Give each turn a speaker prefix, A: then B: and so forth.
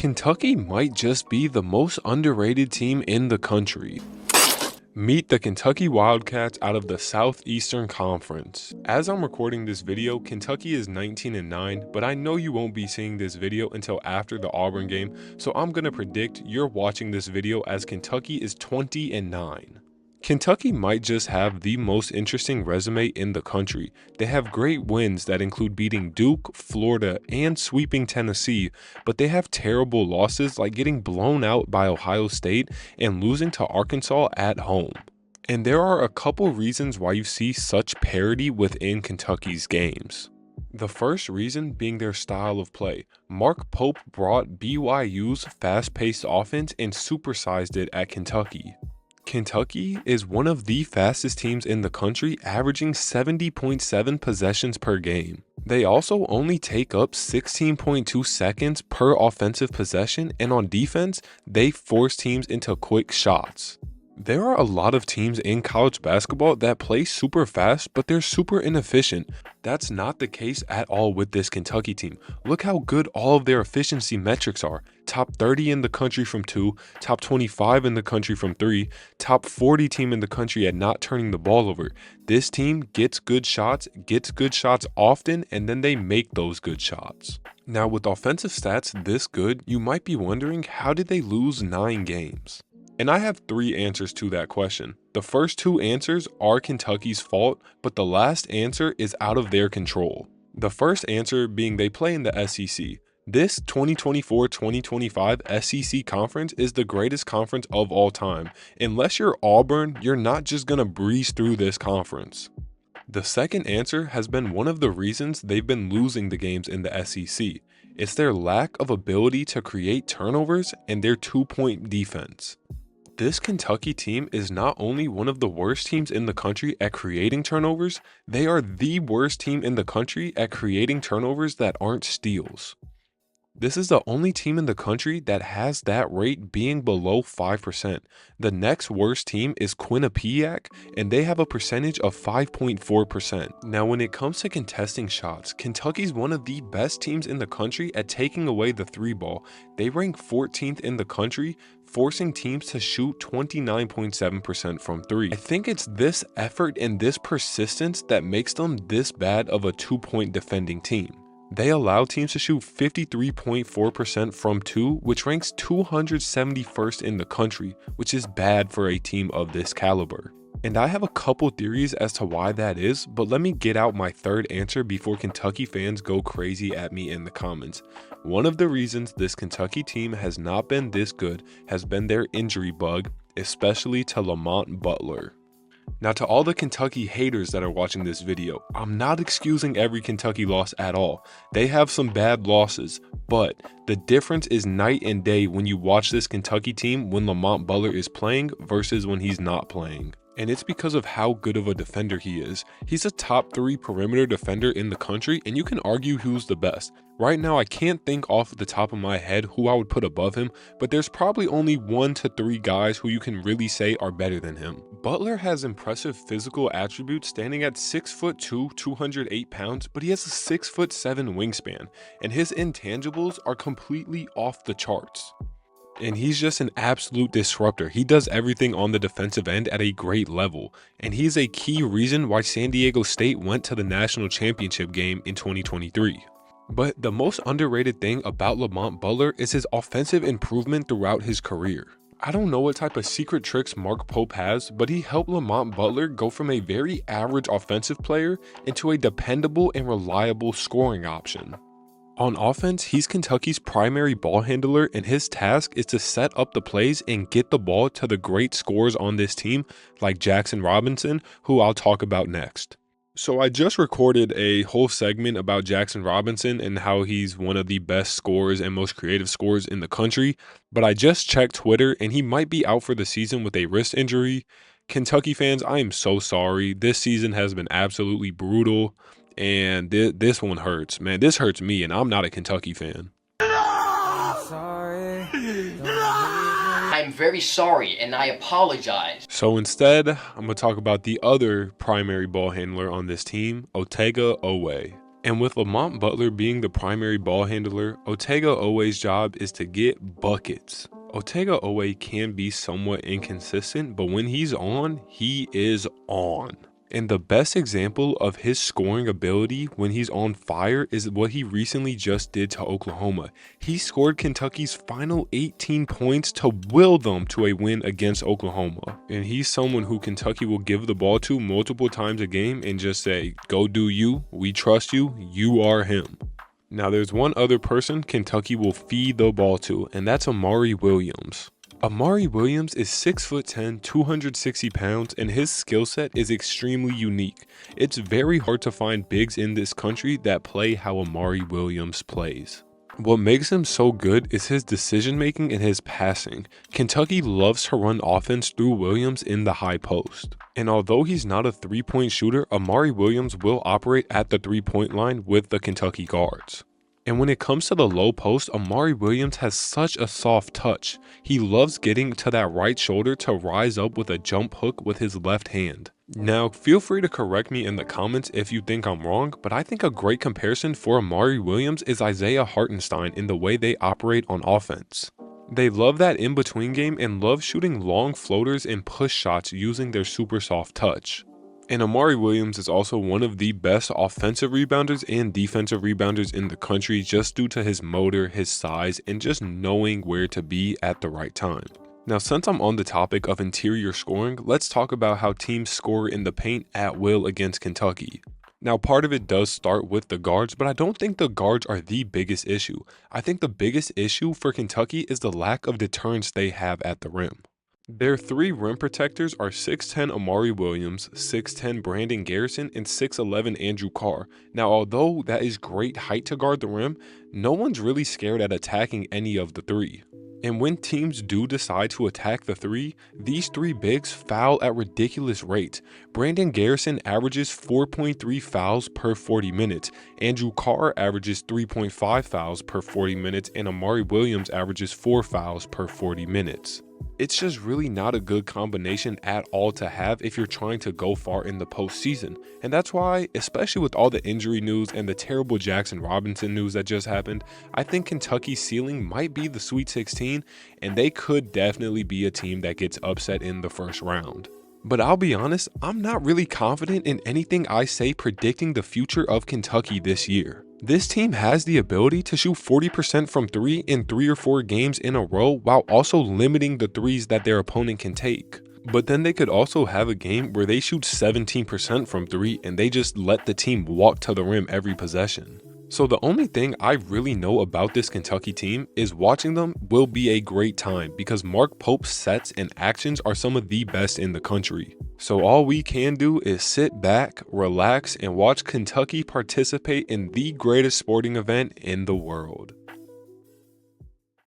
A: Kentucky might just be the most underrated team in the country. Meet the Kentucky Wildcats out of the Southeastern Conference. As I'm recording this video, Kentucky is 19-9, but I know you won't be seeing this video until after the Auburn game, so I'm gonna predict you're watching this video as Kentucky is 20-9. Kentucky might just have the most interesting resume in the country. They have great wins that include beating Duke, Florida, and sweeping Tennessee, but they have terrible losses like getting blown out by Ohio State and losing to Arkansas at home. And there are a couple reasons why you see such parity within Kentucky's games. The first reason being their style of play. Mark Pope brought BYU's fast-paced offense and supersized it at Kentucky. Kentucky is one of the fastest teams in the country, averaging 70.7 possessions per game. They also only take up 16.2 seconds per offensive possession, and on defense, they force teams into quick shots. There are a lot of teams in college basketball that play super fast, but they're super inefficient. That's not the case at all with this Kentucky team. Look how good all of their efficiency metrics are. Top 30 in the country from 2, top 25 in the country from 3, top 40 team in the country at not turning the ball over. This team gets good shots often, and then they make those good shots. Now with offensive stats this good, you might be wondering, how did they lose 9 games? And I have 3 answers to that question. The first 2 answers are Kentucky's fault, but the last answer is out of their control. The first answer being they play in the SEC. This 2024-2025 SEC conference is the greatest conference of all time. Unless you're Auburn, you're not just gonna breeze through this conference. The second answer has been one of the reasons they've been losing the games in the SEC. It's their lack of ability to create turnovers and their 2-point defense. This Kentucky team is not only one of the worst teams in the country at creating turnovers, they are the worst team in the country at creating turnovers that aren't steals. This is the only team in the country that has that rate being below 5%. The next worst team is Quinnipiac, and they have a percentage of 5.4%. Now when it comes to contesting shots, Kentucky's one of the best teams in the country at taking away the 3-ball. They rank 14th in the country, forcing teams to shoot 29.7% from 3. I think it's this effort and this persistence that makes them this bad of a 2-point defending team. They allow teams to shoot 53.4% from 2, which ranks 271st in the country, which is bad for a team of this caliber. And I have a couple theories as to why that is, but let me get out my third answer before Kentucky fans go crazy at me in the comments. One of the reasons this Kentucky team has not been this good has been their injury bug, especially to Lamont Butler. Now to all the Kentucky haters that are watching this video, I'm not excusing every Kentucky loss at all. They have some bad losses, but the difference is night and day when you watch this Kentucky team when Lamont Butler is playing versus when he's not playing. And it's because of how good of a defender he is. He's a top 3 perimeter defender in the country, and you can argue who's the best. Right now, I can't think off the top of my head who I would put above him, but there's probably only 1 to 3 guys who you can really say are better than him. Butler has impressive physical attributes, standing at 6'2", 208 pounds, but he has a 6'7" wingspan, and his intangibles are completely off the charts. And he's just an absolute disruptor. He does everything on the defensive end at a great level. And he's a key reason why San Diego State went to the national championship game in 2023. But the most underrated thing about Lamont Butler is his offensive improvement throughout his career. I don't know what type of secret tricks Mark Pope has, but he helped Lamont Butler go from a very average offensive player into a dependable and reliable scoring option. On offense, he's Kentucky's primary ball handler, and his task is to set up the plays and get the ball to the great scorers on this team like Jaxson Robinson, who I'll talk about next. So I just recorded a whole segment about Jaxson Robinson and how he's one of the best scorers and most creative scorers in the country, but I just checked Twitter and he might be out for the season with a wrist injury. Kentucky fans, I am so sorry. This season has been absolutely brutal. And this one hurts, man. This hurts me, and I'm not a Kentucky fan.
B: I'm very sorry, and I apologize.
A: So instead, I'm going to talk about the other primary ball handler on this team, Otega Oweh. And with Lamont Butler being the primary ball handler, Otega Oweh's job is to get buckets. Otega Oweh can be somewhat inconsistent, but when he's on, he is on. And the best example of his scoring ability when he's on fire is what he recently just did to Oklahoma. He scored Kentucky's final 18 points to will them to a win against Oklahoma. And he's someone who Kentucky will give the ball to multiple times a game and just say, go do you, we trust you, you are him. Now there's one other person Kentucky will feed the ball to, and that's Amari Williams. Amari Williams is 6'10", 260 pounds, and his skill set is extremely unique. It's very hard to find bigs in this country that play how Amari Williams plays. What makes him so good is his decision making and his passing. Kentucky loves to run offense through Williams in the high post. And although he's not a three-point shooter, Amari Williams will operate at the three-point line with the Kentucky guards. And when it comes to the low post, Amari Williams has such a soft touch. He loves getting to that right shoulder to rise up with a jump hook with his left hand. Now, feel free to correct me in the comments if you think I'm wrong, but I think a great comparison for Amari Williams is Isaiah Hartenstein in the way they operate on offense. They love that in-between game and love shooting long floaters and push shots using their super soft touch. And Amari Williams is also one of the best offensive rebounders and defensive rebounders in the country just due to his motor, his size, and just knowing where to be at the right time. Now, since I'm on the topic of interior scoring, let's talk about how teams score in the paint at will against Kentucky. Now, part of it does start with the guards, but I don't think the guards are the biggest issue. I think the biggest issue for Kentucky is the lack of deterrence they have at the rim. Their three rim protectors are 6'10" Amari Williams, 6'10" Brandon Garrison, and 6'11" Andrew Kerr. Now, although that is great height to guard the rim, no one's really scared at attacking any of the three. And when teams do decide to attack the three, these three bigs foul at ridiculous rates. Brandon Garrison averages 4.3 fouls per 40 minutes, Andrew Kerr averages 3.5 fouls per 40 minutes, and Amari Williams averages 4 fouls per 40 minutes. It's just really not a good combination at all to have if you're trying to go far in the postseason. And that's why, especially with all the injury news and the terrible Jaxson Robinson news that just happened, I think Kentucky's ceiling might be the Sweet 16, and they could definitely be a team that gets upset in the first round. But I'll be honest, I'm not really confident in anything I say predicting the future of Kentucky this year. This team has the ability to shoot 40% from 3 in 3 or 4 games in a row while also limiting the threes that their opponent can take. But then they could also have a game where they shoot 17% from 3 and they just let the team walk to the rim every possession. So the only thing I really know about this Kentucky team is watching them will be a great time because Mark Pope's sets and actions are some of the best in the country. So all we can do is sit back, relax, and watch Kentucky participate in the greatest sporting event in the world.